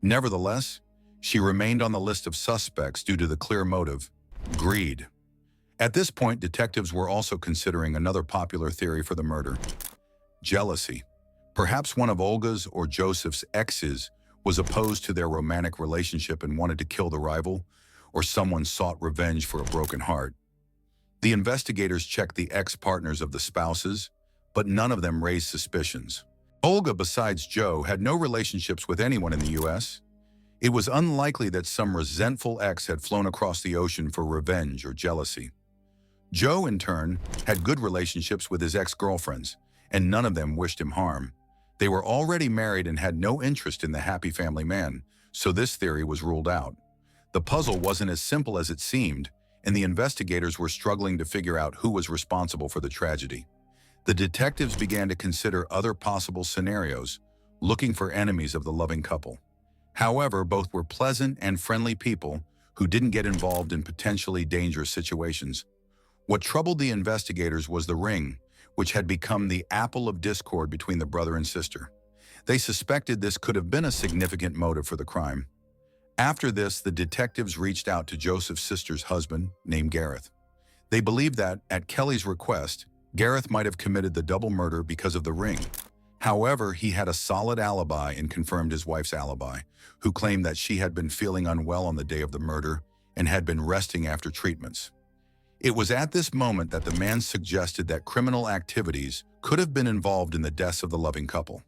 Nevertheless, she remained on the list of suspects due to the clear motive: greed. At this point, detectives were also considering another popular theory for the murder: jealousy. Perhaps one of Olga's or Joseph's exes was opposed to their romantic relationship and wanted to kill the rival, or someone sought revenge for a broken heart. The investigators checked the ex-partners of the spouses, but none of them raised suspicions. Olga, besides Joe, had no relationships with anyone in the U.S. It was unlikely that some resentful ex had flown across the ocean for revenge or jealousy. Joe, in turn, had good relationships with his ex-girlfriends, and none of them wished him harm. They were already married and had no interest in the happy family man, so this theory was ruled out. The puzzle wasn't as simple as it seemed, and the investigators were struggling to figure out who was responsible for the tragedy. The detectives began to consider other possible scenarios, looking for enemies of the loving couple. However, both were pleasant and friendly people who didn't get involved in potentially dangerous situations. What troubled the investigators was the ring, which had become the apple of discord between the brother and sister. They suspected this could have been a significant motive for the crime. After this, the detectives reached out to Joseph's sister's husband, named Gareth. They believed that, at Kelly's request, Gareth might have committed the double murder because of the ring. However, he had a solid alibi and confirmed his wife's alibi, who claimed that she had been feeling unwell on the day of the murder and had been resting after treatments. It was at this moment that the man suggested that criminal activities could have been involved in the deaths of the loving couple.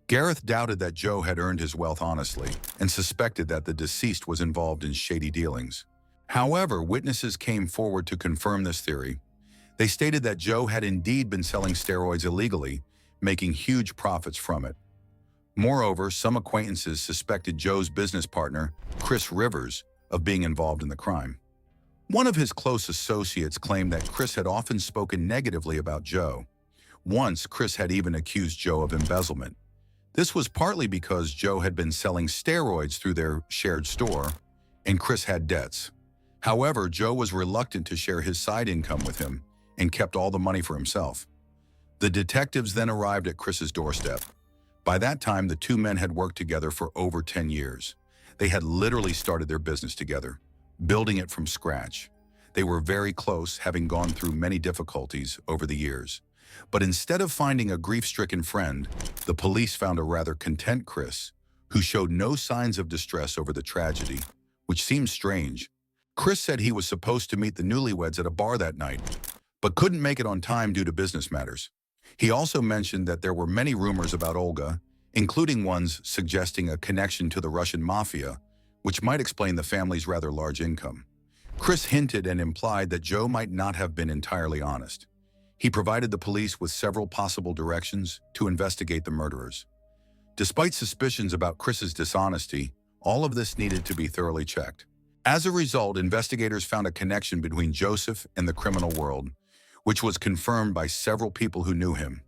Gareth doubted that Joe had earned his wealth honestly and suspected that the deceased was involved in shady dealings. However, witnesses came forward to confirm this theory. They stated that Joe had indeed been selling steroids illegally, making huge profits from it. Moreover, some acquaintances suspected Joe's business partner, Chris Rivers, of being involved in the crime. One of his close associates claimed that Chris had often spoken negatively about Joe. Once, Chris had even accused Joe of embezzlement. This was partly because Joe had been selling steroids through their shared store, and Chris had debts. However, Joe was reluctant to share his side income with him and kept all the money for himself. The detectives then arrived at Chris's doorstep. By that time, the two men had worked together for over 10 years. They had literally started their business together, building it from scratch. They were very close, having gone through many difficulties over the years. But instead of finding a grief-stricken friend, the police found a rather content Chris, who showed no signs of distress over the tragedy, which seemed strange. Chris said he was supposed to meet the newlyweds at a bar that night, but couldn't make it on time due to business matters. He also mentioned that there were many rumors about Olga, including ones suggesting a connection to the Russian mafia, which might explain the family's rather large income. Chris hinted and implied that Joe might not have been entirely honest. He provided the police with several possible directions to investigate the murderers. Despite suspicions about Chris's dishonesty, all of this needed to be thoroughly checked. As a result, investigators found a connection between Joseph and the criminal world, which was confirmed by several people who knew him.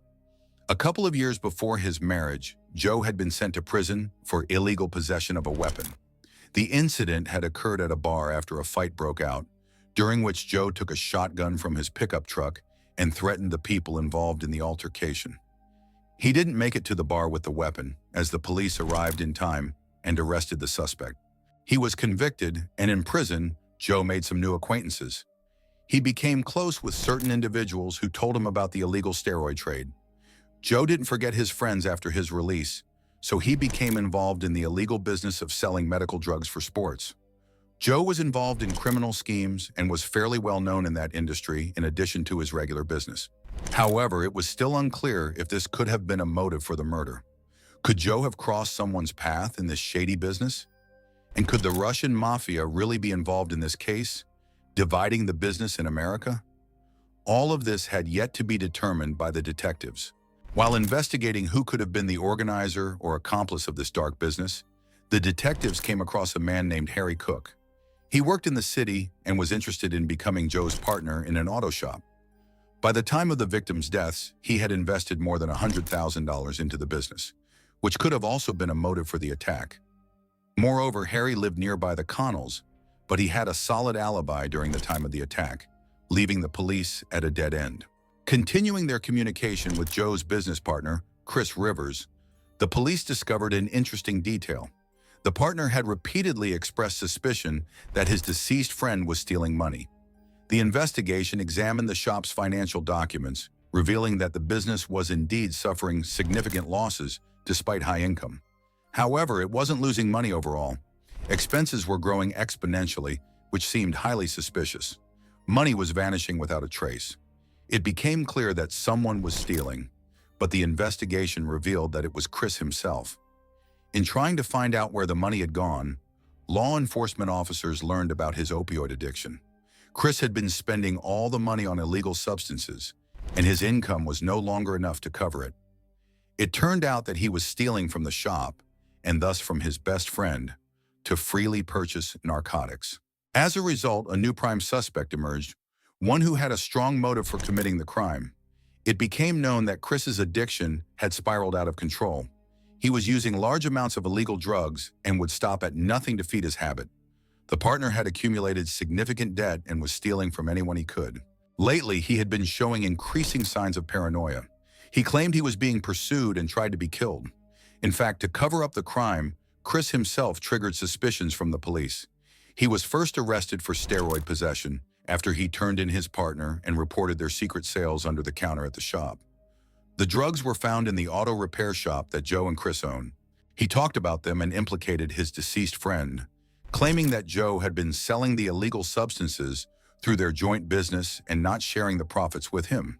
A couple of years before his marriage, Joe had been sent to prison for illegal possession of a weapon. The incident had occurred at a bar after a fight broke out, during which Joe took a shotgun from his pickup truck and threatened the people involved in the altercation. He didn't make it to the bar with the weapon, as the police arrived in time and arrested the suspect. He was convicted, and in prison, Joe made some new acquaintances. He became close with certain individuals who told him about the illegal steroid trade. Joe didn't forget his friends after his release, so he became involved in the illegal business of selling medical drugs for sports. Joe was involved in criminal schemes and was fairly well known in that industry in addition to his regular business. However, it was still unclear if this could have been a motive for the murder. Could Joe have crossed someone's path in this shady business? And could the Russian mafia really be involved in this case, dividing the business in America? All of this had yet to be determined by the detectives. While investigating who could have been the organizer or accomplice of this dark business, the detectives came across a man named Harry Cook. He worked in the city and was interested in becoming Joe's partner in an auto shop. By the time of the victims' deaths, he had invested more than $100,000 into the business, which could have also been a motive for the attack. Moreover, Harry lived nearby the Connells, but he had a solid alibi during the time of the attack, leaving the police at a dead end. Continuing their communication with Joe's business partner, Chris Rivers, the police discovered an interesting detail. The partner had repeatedly expressed suspicion that his deceased friend was stealing money. The investigation examined the shop's financial documents, revealing that the business was indeed suffering significant losses despite high income. However, it wasn't losing money overall. Expenses were growing exponentially, which seemed highly suspicious. Money was vanishing without a trace. It became clear that someone was stealing, but the investigation revealed that it was Chris himself. In trying to find out where the money had gone, law enforcement officers learned about his opioid addiction. Chris had been spending all the money on illegal substances, and his income was no longer enough to cover it. It turned out that he was stealing from the shop, and thus from his best friend, to freely purchase narcotics. As a result, a new prime suspect emerged, one who had a strong motive for committing the crime. It became known that Chris's addiction had spiraled out of control. He was using large amounts of illegal drugs and would stop at nothing to feed his habit. The partner had accumulated significant debt and was stealing from anyone he could. Lately, he had been showing increasing signs of paranoia. He claimed he was being pursued and tried to be killed. In fact, to cover up the crime, Chris himself triggered suspicions from the police. He was first arrested for steroid possession after he turned in his partner and reported their secret sales under the counter at the shop. The drugs were found in the auto repair shop that Joe and Chris own. He talked about them and implicated his deceased friend, claiming that Joe had been selling the illegal substances through their joint business and not sharing the profits with him.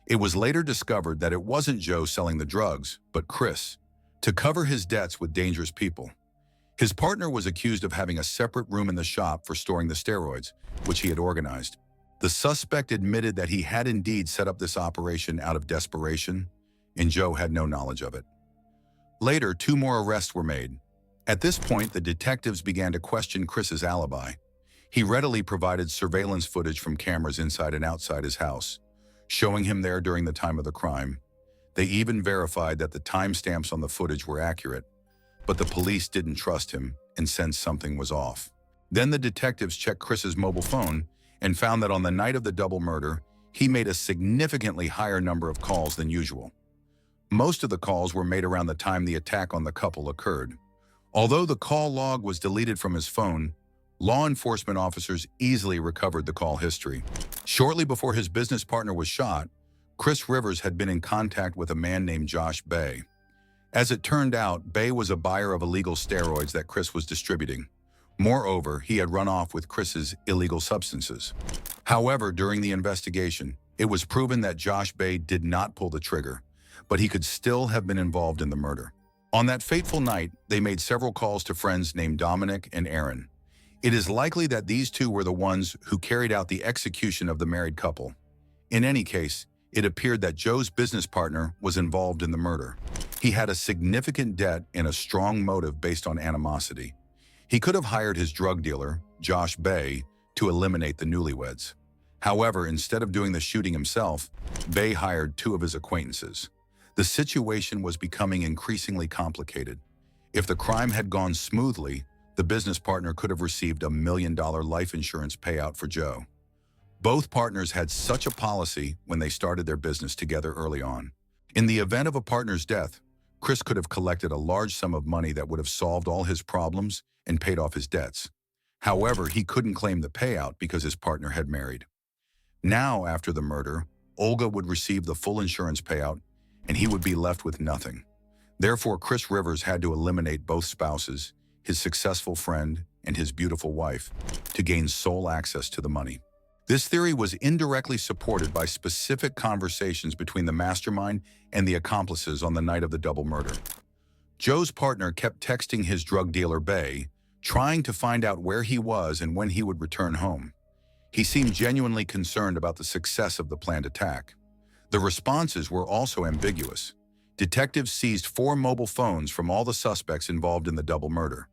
It was later discovered that it wasn't Joe selling the drugs, but Chris, to cover his debts with dangerous people. His partner was accused of having a separate room in the shop for storing the steroids, which he had organized. The suspect admitted that he had indeed set up this operation out of desperation, and Joe had no knowledge of it. Later, 2 more arrests were made. At this point, the detectives began to question Chris's alibi. He readily provided surveillance footage from cameras inside and outside his house, showing him there during the time of the crime. They even verified that the timestamps on the footage were accurate, but the police didn't trust him and sensed something was off. Then the detectives checked Chris's mobile phone and found that on the night of the double murder, he made a significantly higher number of calls than usual. Most of the calls were made around the time the attack on the couple occurred. Although the call log was deleted from his phone, law enforcement officers easily recovered the call history. Shortly before his business partner was shot, Chris Rivers had been in contact with a man named Josh Bay. As it turned out, Bay was a buyer of illegal steroids that Chris was distributing. Moreover, he had run off with Chris's illegal substances. However, during the investigation, it was proven that Josh Bay did not pull the trigger, but he could still have been involved in the murder. On that fateful night, they made several calls to friends named Dominic and Aaron. It is likely that these two were the ones who carried out the execution of the married couple. In any case, it appeared that Joe's business partner was involved in the murder. He had a significant debt and a strong motive based on animosity. He could have hired his drug dealer, Josh Bay, to eliminate the newlyweds. However, instead of doing the shooting himself, Bay hired 2 of his acquaintances. The situation was becoming increasingly complicated. If the crime had gone smoothly, the business partner could have received a $1 million life insurance payout for Joe. Both partners had such a policy when they started their business together early on. In the event of a partner's death, Chris could have collected a large sum of money that would have solved all his problems and paid off his debts. However, he couldn't claim the payout because his partner had married. Now, after the murder, Olga would receive the full insurance payout, and he would be left with nothing. Therefore, Chris Rivers had to eliminate both spouses, his successful friend, and his beautiful wife, to gain sole access to the money. This theory was indirectly supported by specific conversations between the mastermind and the accomplices on the night of the double murder. Joe's partner kept texting his drug dealer, Bay, trying to find out where he was and when he would return home. He seemed genuinely concerned about the success of the planned attack. The responses were also ambiguous. Detectives seized 4 mobile phones from all the suspects involved in the double murder.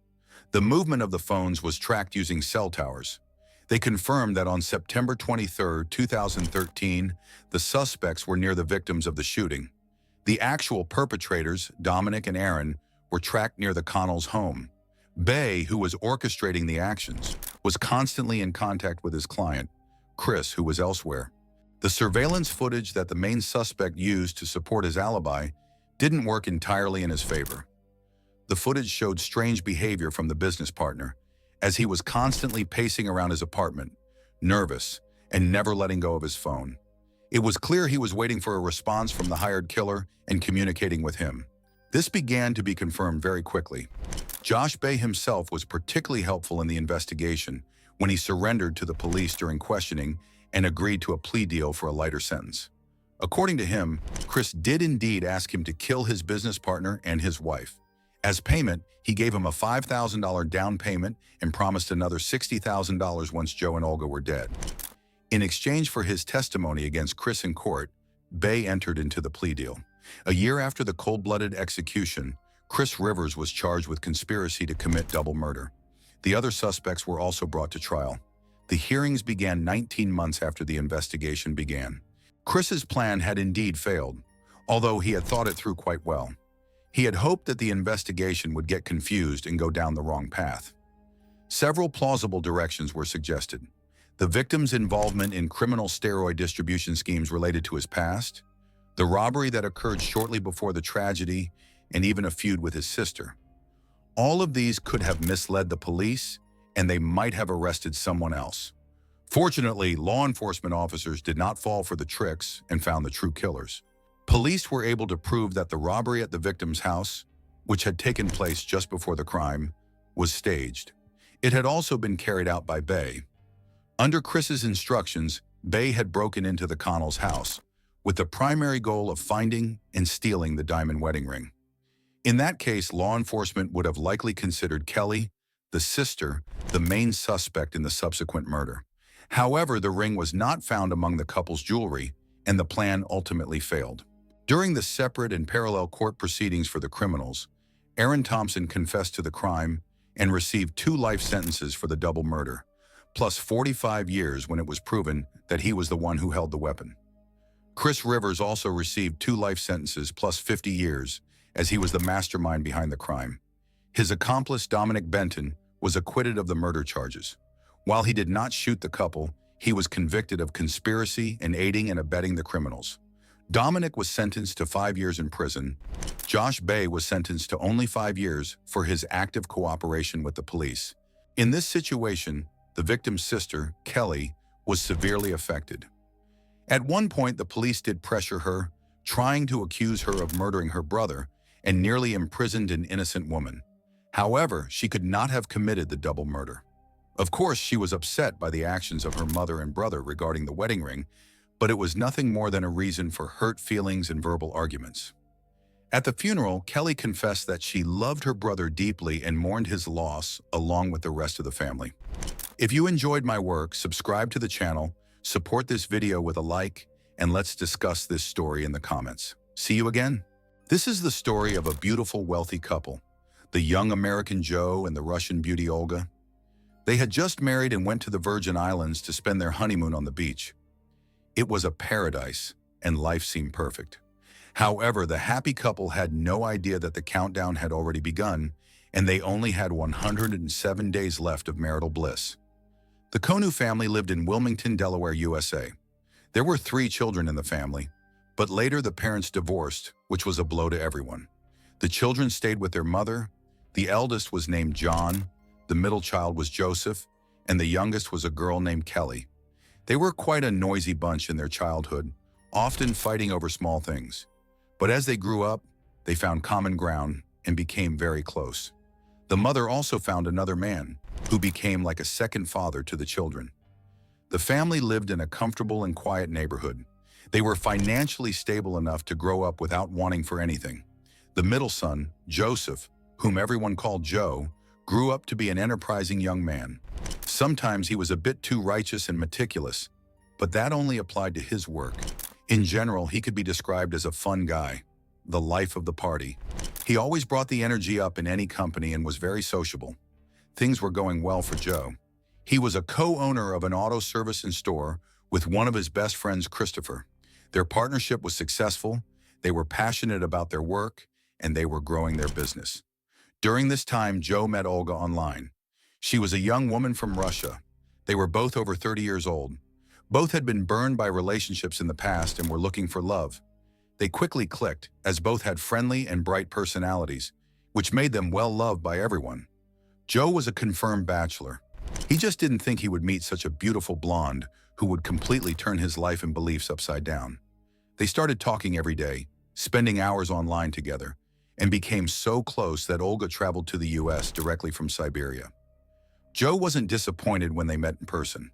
The movement of the phones was tracked using cell towers. They confirmed that on September 23, 2013, the suspects were near the victims of the shooting. The actual perpetrators, Dominic and Aaron, were tracked near the Connell's home. Bay, who was orchestrating the actions, was constantly in contact with his client, Chris, who was elsewhere. The surveillance footage that the main suspect used to support his alibi didn't work entirely in his favor. The footage showed strange behavior from the business partner, as he was constantly pacing around his apartment, nervous, and never letting go of his phone. It was clear he was waiting for a response from the hired killer and communicating with him. This began to be confirmed very quickly. Josh Bay himself was particularly helpful in the investigation when he surrendered to the police during questioning and agreed to a plea deal for a lighter sentence. According to him, Chris did indeed ask him to kill his business partner and his wife. As payment, he gave him a $5,000 down payment and promised another $60,000 once Joe and Olga were dead. In exchange for his testimony against Chris in court, Bay entered into the plea deal. A year after the cold-blooded execution, Chris Rivers was charged with conspiracy to commit double murder. The other suspects were also brought to trial. The hearings began 19 months after the investigation began. Chris's plan had indeed failed, although he had thought it through quite well. He had hoped that the investigation would get confused and go down the wrong path. Several plausible directions were suggested. The victim's involvement in criminal steroid distribution schemes related to his past, the robbery that occurred shortly before the tragedy, and even a feud with his sister. All of these could have misled the police, and they might have arrested someone else. Fortunately, law enforcement officers did not fall for the tricks and found the true killers. Police were able to prove that the robbery at the victim's house, which had taken place just before the crime, was staged. It had also been carried out by Bay. Under Chris's instructions, Bay had broken into the Connells' house, with the primary goal of finding and stealing the diamond wedding ring. In that case, law enforcement would have likely considered Kelly, the sister, the main suspect in the subsequent murder. However, the ring was not found among the couple's jewelry, and the plan ultimately failed. During the separate and parallel court proceedings for the criminals, Aaron Thompson confessed to the crime and received 2 life sentences for the double murder, plus 45 years when it was proven that he was the one who held the weapon. Chris Rivers also received 2 life sentences plus 50 years, as he was the mastermind behind the crime. His accomplice, Dominic Benton, was acquitted of the murder charges. While he did not shoot the couple, he was convicted of conspiracy and aiding and abetting the criminals. Dominic was sentenced to 5 years in prison. Josh Bay was sentenced to only 5 years for his active cooperation with the police. In this situation, the victim's sister, Kelly, was severely affected. At one point, the police did pressure her, trying to accuse her of murdering her brother, and nearly imprisoned an innocent woman. However, she could not have committed the double murder. Of course, she was upset by the actions of her mother and brother regarding the wedding ring, but it was nothing more than a reason for hurt feelings and verbal arguments. At the funeral, Kelly confessed that she loved her brother deeply and mourned his loss along with the rest of the family. If you enjoyed my work, subscribe to the channel, support this video with a like, and let's discuss this story in the comments. See you again. This is the story of a beautiful, wealthy couple, the young American Joe and the Russian beauty Olga. They had just married and went to the Virgin Islands to spend their honeymoon on the beach. It was a paradise, and life seemed perfect. However, the happy couple had no idea that the countdown had already begun, and they only had 107 days left of marital bliss. The Konu family lived in Wilmington, Delaware, USA. There were 3 children in the family, but later the parents divorced, which was a blow to everyone. The children stayed with their mother. The eldest was named John, the middle child was Joseph, and the youngest was a girl named Kelly. They were quite a noisy bunch in their childhood, often fighting over small things. But as they grew up, they found common ground and became very close. The mother also found another man, who became like a second father to the children. The family lived in a comfortable and quiet neighborhood. They were financially stable enough to grow up without wanting for anything. The middle son, Joseph, whom everyone called Joe, grew up to be an enterprising young man. Sometimes he was a bit too righteous and meticulous, but that only applied to his work. In general, he could be described as a fun guy, the life of the party. He always brought the energy up in any company and was very sociable. Things were going well for Joe. He was a co-owner of an auto service and store with one of his best friends, Christopher. Their partnership was successful, they were passionate about their work, and they were growing their business. During this time, Joe met Olga online. She was a young woman from Russia. They were both over 30 years old. Both had been burned by relationships in the past and were looking for love. They quickly clicked, as both had friendly and bright personalities, which made them well-loved by everyone. Joe was a confirmed bachelor. He just didn't think he would meet such a beautiful blonde who would completely turn his life and beliefs upside down. They started talking every day, spending hours online together, and became so close that Olga traveled to the US directly from Siberia. Joe wasn't disappointed when they met in person.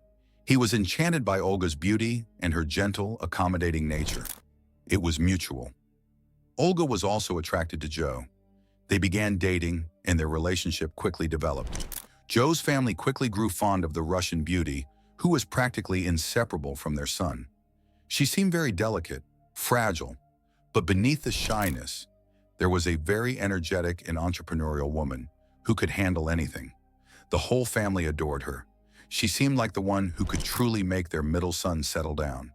He was enchanted by Olga's beauty and her gentle, accommodating nature. It was mutual. Olga was also attracted to Joe. They began dating, and their relationship quickly developed. Joe's family quickly grew fond of the Russian beauty, who was practically inseparable from their son. She seemed very delicate, fragile, but beneath the shyness, there was a very energetic and entrepreneurial woman who could handle anything. The whole family adored her. She seemed like the one who could truly make their middle son settle down.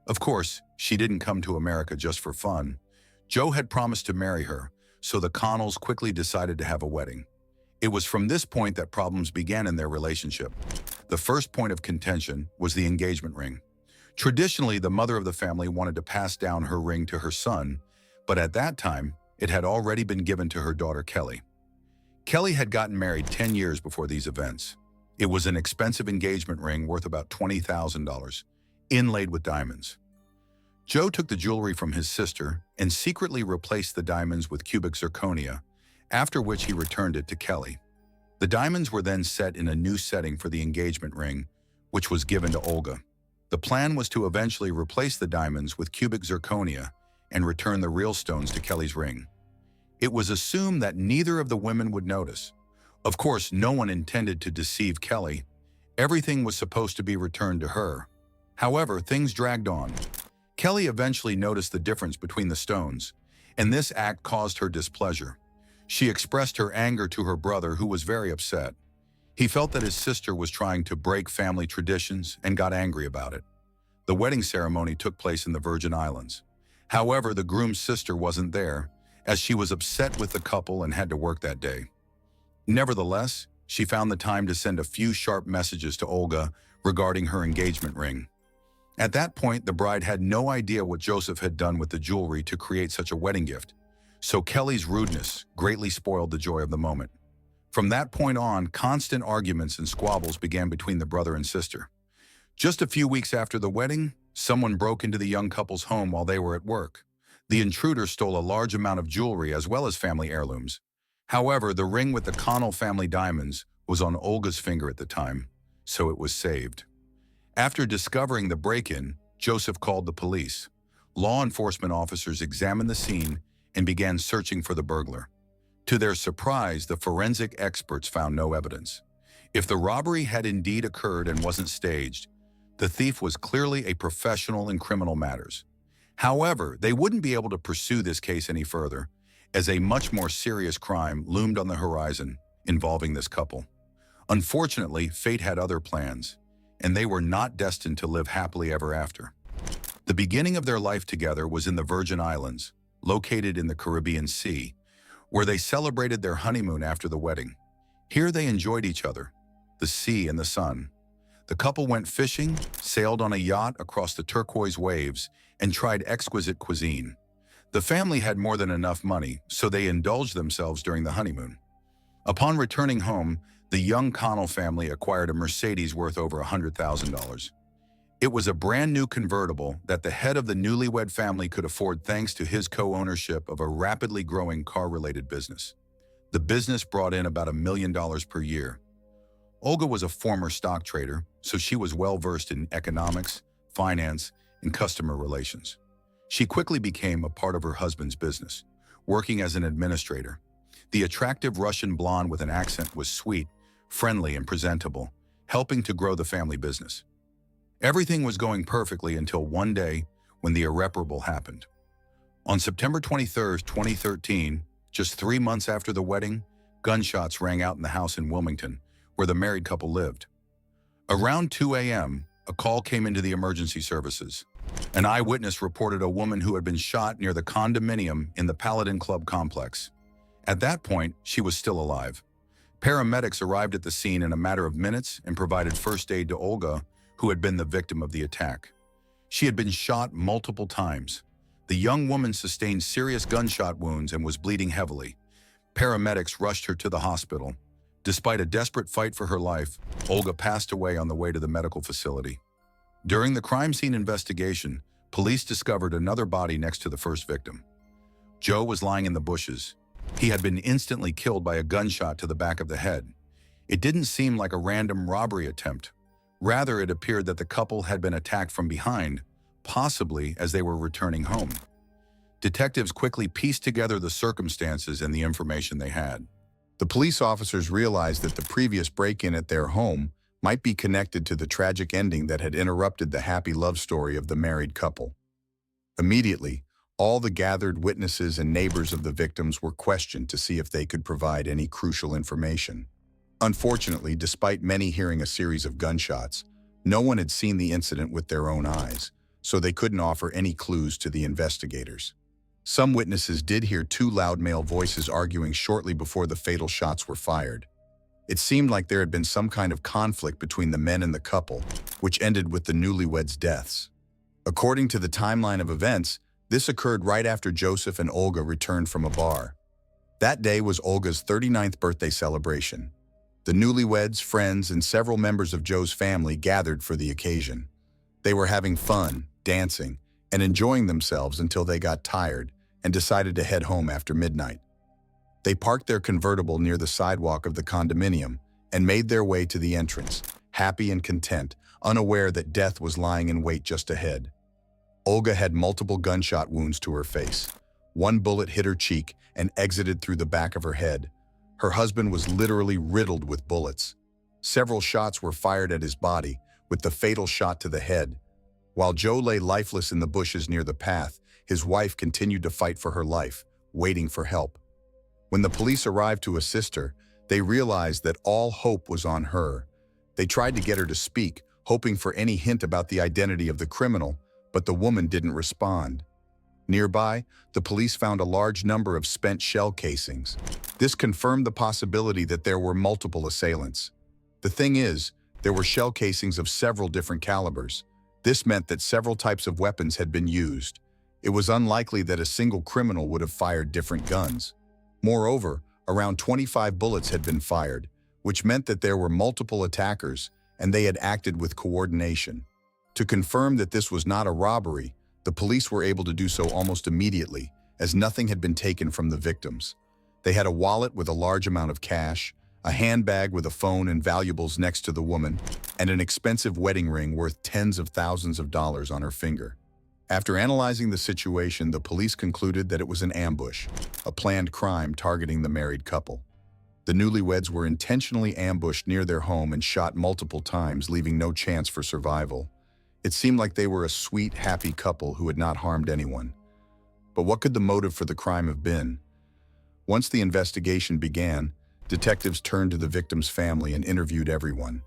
Of course, she didn't come to America just for fun. Joe had promised to marry her, so the Connells quickly decided to have a wedding. It was from this point that problems began in their relationship. The first point of contention was the engagement ring. Traditionally, the mother of the family wanted to pass down her ring to her son, but at that time, it had already been given to her daughter Kelly. Kelly had gotten married 10 years before these events. It was an expensive engagement ring worth about $20,000, inlaid with diamonds. Joe took the jewelry from his sister and secretly replaced the diamonds with cubic zirconia, after which he returned it to Kelly. The diamonds were then set in a new setting for the engagement ring, which was given to Olga. The plan was to eventually replace the diamonds with cubic zirconia and return the real stones to Kelly's ring. It was assumed that neither of the women would notice. Of course, no one intended to deceive Kelly. Everything was supposed to be returned to her. However, things dragged on. Kelly eventually noticed the difference between the stones, and this act caused her displeasure. She expressed her anger to her brother, who was very upset. He felt that his sister was trying to break family traditions and got angry about it. The wedding ceremony took place in the Virgin Islands. However, the groom's sister wasn't there, as she was upset with the couple and had to work that day. Nevertheless, she found the time to send a few sharp messages to Olga regarding her engagement ring. At that point, the bride had no idea what Joseph had done with the jewelry to create such a wedding gift, so Kelly's rudeness greatly spoiled the joy of the moment. From that point on, constant arguments and squabbles began between the brother and sister. Just a few weeks after the wedding, someone broke into the young couple's home while they were at work. The intruder stole a large amount of jewelry as well as family heirlooms. However, the ring with the Connell family diamonds was on Olga's finger at the time, so it was saved. After discovering the break-in, Joseph called the police. Law enforcement officers examined the scene and began searching for the burglar. To their surprise, the forensic experts found no evidence. If the robbery had indeed occurred and wasn't staged, the thief was clearly a professional in criminal matters. However, they wouldn't be able to pursue this case any further, as a much more serious crime loomed on the horizon involving this couple. Unfortunately, fate had other plans, and they were not destined to live happily ever after. The beginning of their life together was in the Virgin Islands, located in the Caribbean Sea, where they celebrated their honeymoon after the wedding. Here they enjoyed each other, the sea and the sun. The couple went fishing, sailed on a yacht across the turquoise waves, and tried exquisite cuisine. The family had more than enough money, so they indulged themselves during the honeymoon. Upon returning home, the young Connell family acquired a Mercedes worth over $100,000. It was a brand new convertible that the head of the newlywed family could afford thanks to his co-ownership of a rapidly growing car-related business. The business brought in about $1 million per year. Olga was a former stock trader, so she was well-versed in economics, finance, and customer relations. She quickly became a part of her husband's business, working as an administrator. The attractive Russian blonde with an accent was sweet, friendly, and presentable, helping to grow the family business. Everything was going perfectly until one day when the irreparable happened. On September 23, 2013, just 3 months after the wedding, gunshots rang out in the house in Wilmington, where the married couple lived. Around 2 a.m., a call came into the emergency services. An eyewitness reported a woman who had been shot near the condominium in the Paladin Club complex. At that point, she was still alive. Paramedics arrived at the scene in a matter of minutes and provided first aid to Olga, who had been the victim of the attack. She had been shot multiple times. The young woman sustained serious gunshot wounds and was bleeding heavily. Paramedics rushed her to the hospital. Despite a desperate fight for her life, Olga passed away on the way to the medical facility. During the crime scene investigation, police discovered another body next to the first victim. Joe was lying in the bushes. He had been instantly killed by a gunshot to the back of the head. It didn't seem like a random robbery attempt. Rather, it appeared that the couple had been attacked from behind, possibly as they were returning home. Detectives quickly pieced together the circumstances and the information they had. The police officers realized that the previous break-in at their home might be connected to the tragic ending that had interrupted the happy love story of the married couple. Immediately, all the gathered witnesses and neighbors of the victims were questioned to see if they could provide any crucial information. Unfortunately, despite many hearing a series of gunshots, no one had seen the incident with their own eyes, so they couldn't offer any clues to the investigators. Some witnesses did hear two loud male voices arguing shortly before the fatal shots were fired. It seemed like there had been some kind of conflict between the men and the couple, which ended with the newlyweds' deaths. According to the timeline of events, this occurred right after Joseph and Olga returned from a bar. That day was Olga's 39th birthday celebration. The newlyweds, friends, and several members of Joe's family gathered for the occasion. They were having fun, dancing, and enjoying themselves until they got tired and decided to head home after midnight. They parked their convertible near the sidewalk of the condominium and made their way to the entrance, happy and content, unaware that death was lying in wait just ahead. Olga had multiple gunshot wounds to her face. One bullet hit her cheek and exited through the back of her head. Her husband was literally riddled with bullets. Several shots were fired at his body, with the fatal shot to the head. While Joe lay lifeless in the bushes near the path, his wife continued to fight for her life, waiting for help. When the police arrived to assist her, they realized that all hope was on her. They tried to get her to speak, hoping for any hint about the identity of the criminal, but the woman didn't respond. Nearby, the police found a large number of spent shell casings. This confirmed the possibility that there were multiple assailants. The thing is, there were shell casings of several different calibers. This meant that several types of weapons had been used. It was unlikely that a single criminal would have fired different guns. Moreover, around 25 bullets had been fired, which meant that there were multiple attackers, and they had acted with coordination. To confirm that this was not a robbery, the police were able to do so almost immediately, as nothing had been taken from the victims. They had a wallet with a large amount of cash, a handbag with a phone and valuables next to the woman, and an expensive wedding ring worth tens of thousands of dollars on her finger. After analyzing the situation, the police concluded that it was an ambush, a planned crime targeting the married couple. The newlyweds were intentionally ambushed near their home and shot multiple times, leaving no chance for survival. It seemed like they were a sweet, happy couple who had not harmed anyone. But what could the motive for the crime have been? Once the investigation began, detectives turned to the victim's family and interviewed everyone.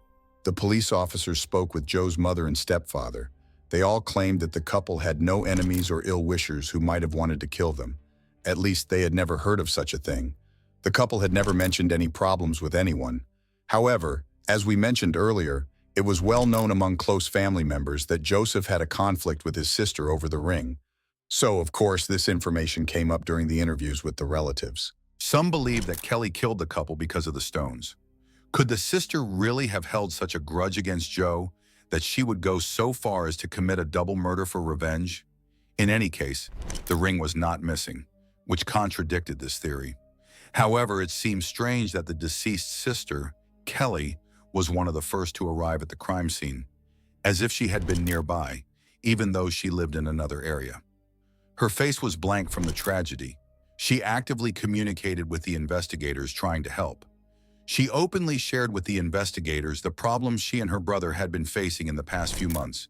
The police officers spoke with Joe's mother and stepfather. They all claimed that the couple had no enemies or ill-wishers who might have wanted to kill them. At least they had never heard of such a thing. The couple had never mentioned any problems with anyone. However, as we mentioned earlier, it was well known among close family members that Joseph had a conflict with his sister over the ring. So, of course, this information came up during the interviews with the relatives. Some believe that Kelly killed the couple because of the stones. Could the sister really have held such a grudge against Joe that she would go so far as to commit a double murder for revenge? In any case, the ring was not missing, which contradicted this theory. However, it seems strange that the deceased sister, Kelly, was one of the first to arrive at the crime scene, as if she had been nearby, even though she lived in another area. Her face was blank from the tragedy. She actively communicated with the investigators trying to help. She openly shared with the investigators the problems she and her brother had been facing in the past few months.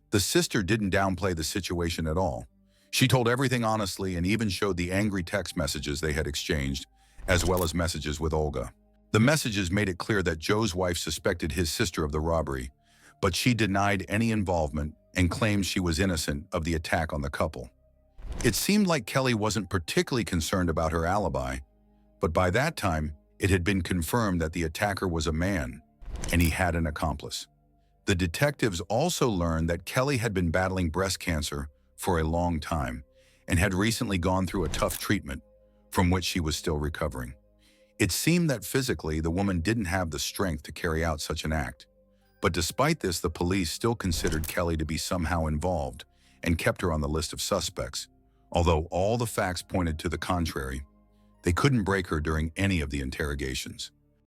The sister didn't downplay the situation at all. She told everything honestly and even showed the angry text messages they had exchanged, as well as messages with Olga. The messages made it clear that Joe's wife suspected his sister of the robbery, but she denied any involvement and claimed she was innocent of the attack on the couple. It seemed like Kelly wasn't particularly concerned about her alibi, but by that time, it had been confirmed that the attacker was a man, and he had an accomplice. The detectives also learned that Kelly had been battling breast cancer for a long time and had recently gone through a tough treatment. from which she was still recovering. It seemed that physically the woman didn't have the strength to carry out such an act. But despite this, the police still considered Kelly to be somehow involved and kept her on the list of suspects. Although all the facts pointed to the contrary, they couldn't break her during any of the interrogations.